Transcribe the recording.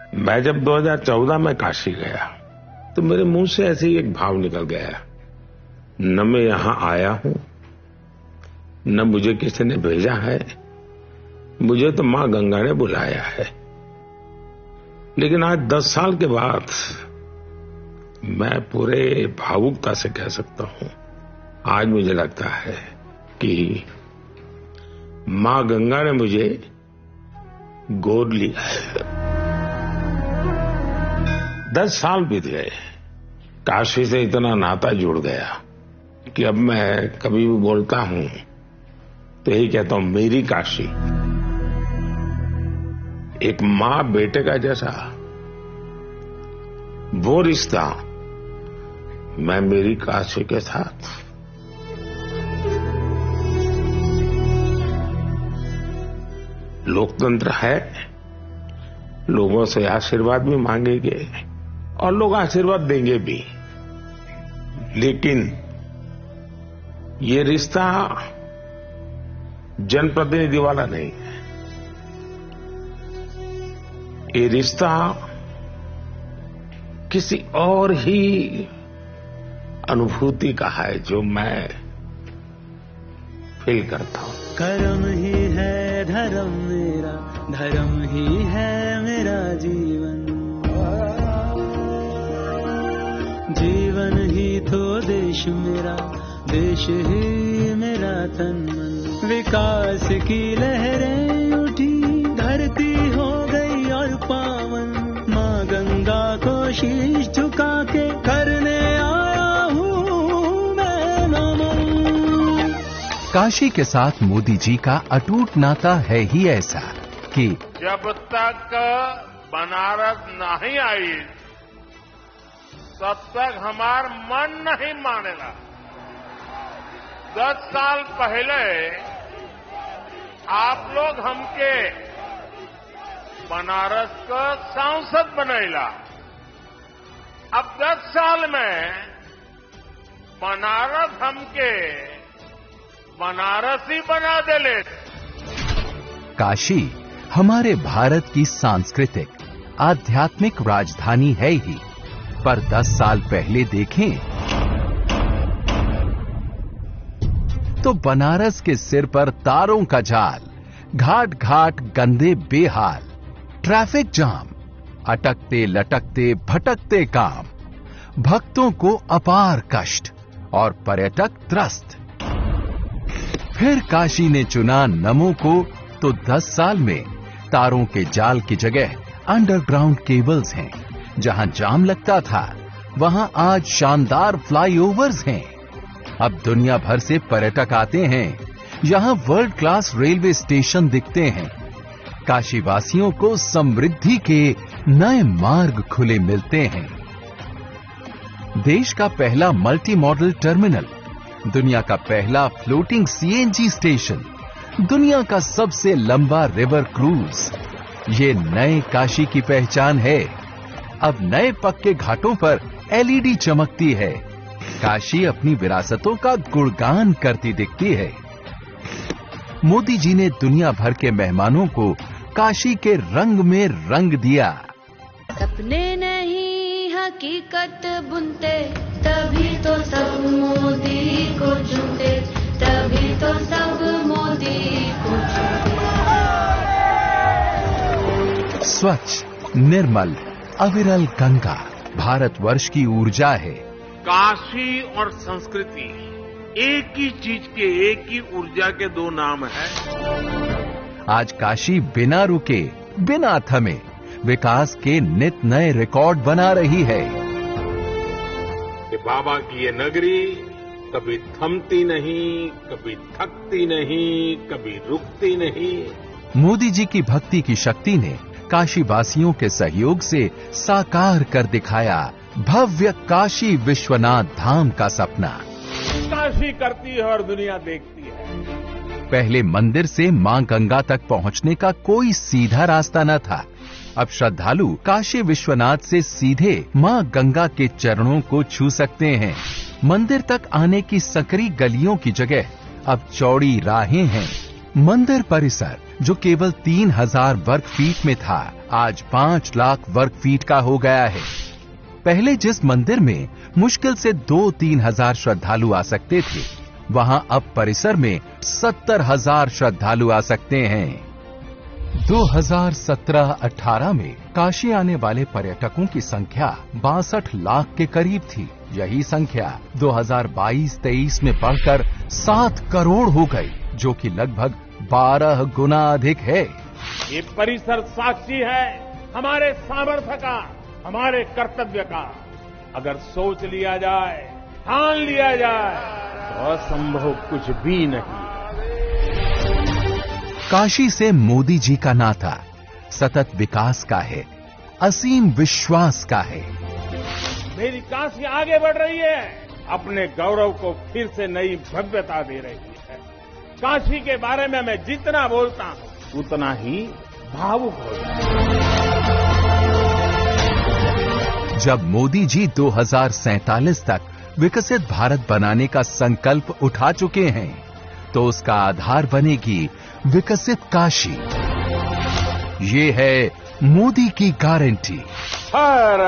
मैं जब 2014 में काशी गया तो मेरे मुंह से ऐसे ही एक भाव निकल गया, न मैं यहां आया हूं, न मुझे किसी ने भेजा है, मुझे तो मां गंगा ने बुलाया है। लेकिन आज 10 साल के बाद मैं पूरे भावुकता से कह सकता हूं, आज मुझे लगता है कि मां गंगा ने मुझे गोद लिया है। 10 साल बीत गए, काशी से इतना नाता जुड़ गया कि अब मैं कभी भी बोलता हूं तो यही कहता हूं, मेरी काशी। एक मां बेटे का जैसा वो रिश्ता मैं मेरी काशी के साथ। लोकतंत्र है, लोगों से आशीर्वाद भी मांगेंगे और लोग आशीर्वाद देंगे भी, लेकिन ये रिश्ता जनप्रतिनिधि वाला नहीं है। ये रिश्ता किसी और ही अनुभूति का है जो मैं फील करता हूं। कर्म ही है धर्म मेरा, धर्म ही है मेरा जीवन, जीवन ही तो देश मेरा, देश ही मेरा तन मन। विकास की लहरें उठी, धरती हो गई और पावन, माँ गंगा को शीश झुका के करने आया हूँ मैं नमन। काशी के साथ मोदी जी का अटूट नाता है ही ऐसा कि जब तक बनारस नहीं आई तब तक हमार मन नहीं मानेगा। 10 साल पहले आप लोग हमके बनारस का सांसद बनैला, अब 10 साल में बनारस हमके बनारसी बना देले। काशी हमारे भारत की सांस्कृतिक आध्यात्मिक राजधानी है ही, पर 10 साल पहले देखें तो बनारस के सिर पर तारों का जाल, घाट घाट गंदे बेहाल, ट्रैफिक जाम, अटकते लटकते भटकते काम, भक्तों को अपार कष्ट और पर्यटक त्रस्त। फिर काशी ने चुना नमो को तो 10 साल में तारों के जाल की जगह अंडरग्राउंड केबल्स हैं। जहां जाम लगता था वहां आज शानदार फ्लाईओवर्स हैं। अब दुनिया भर से पर्यटक आते हैं, यहां वर्ल्ड क्लास रेलवे स्टेशन दिखते हैं। काशी वासियों को समृद्धि के नए मार्ग खुले मिलते हैं। देश का पहला मल्टी मॉडल टर्मिनल, दुनिया का पहला फ्लोटिंग सीएनजी स्टेशन, दुनिया का सबसे लंबा रिवर क्रूज, ये नए काशी की पहचान है। अब नए पक्के घाटों पर एलईडी चमकती है। काशी अपनी विरासतों का गुणगान करती दिखती है। मोदी जी ने दुनिया भर के मेहमानों को काशी के रंग में रंग दिया। सपने नहीं हकीकत बुनते, तभी तो सब मोदी को चुनते, तभी तो सब मोदी को चुनते। स्वच्छ, निर्मल, अविरल गंगा भारतवर्ष की ऊर्जा है। काशी और संस्कृति एक ही चीज के, एक ही ऊर्जा के दो नाम हैं। आज काशी बिना रुके, बिना थमे विकास के नित नए रिकॉर्ड बना रही है। कि बाबा की ये नगरी कभी थमती नहीं, कभी थकती नहीं, कभी रुकती नहीं। मोदी जी की भक्ति की शक्ति ने काशी वासियों के सहयोग से साकार कर दिखाया भव्य काशी विश्वनाथ धाम का सपना। काशी करती है और दुनिया देखती है। पहले मंदिर से मां गंगा तक पहुंचने का कोई सीधा रास्ता न था। अब श्रद्धालु काशी विश्वनाथ से सीधे मां गंगा के चरणों को छू सकते हैं। मंदिर तक आने की सकरी गलियों की जगह अब चौड़ी राहें हैं। मंदिर परिसर जो केवल 3000 वर्ग फीट में था, आज 5 लाख वर्ग फीट का हो गया है। पहले जिस मंदिर में मुश्किल से 2-3 हजार श्रद्धालु आ सकते थे, वहां अब परिसर में 70,000 श्रद्धालु आ सकते हैं। 2017-18 में काशी आने वाले पर्यटकों की संख्या 62 लाख के करीब थी। यही संख्या 2022-23 में बढ़कर 7 करोड़ हो गई, जो कि लगभग 12 गुना अधिक है। ये परिसर साक्षी है हमारे सामर्थ्य का, हमारे कर्तव्य का। अगर सोच लिया जाए, ठान लिया जाए, तो असंभव कुछ भी नहीं। काशी से मोदी जी का नाता सतत विकास का है, असीम विश्वास का है। मेरी काशी आगे बढ़ रही है, अपने गौरव को फिर से नई भव्यता दे रही है। काशी के बारे में मैं जितना बोलता हूं, उतना ही भावुक हो जाता हूं। जब मोदी जी 2047 तक विकसित भारत बनाने का संकल्प उठा चुके हैं, तो उसका आधार बनेगी विकसित काशी। ये है मोदी की गारंटी। हर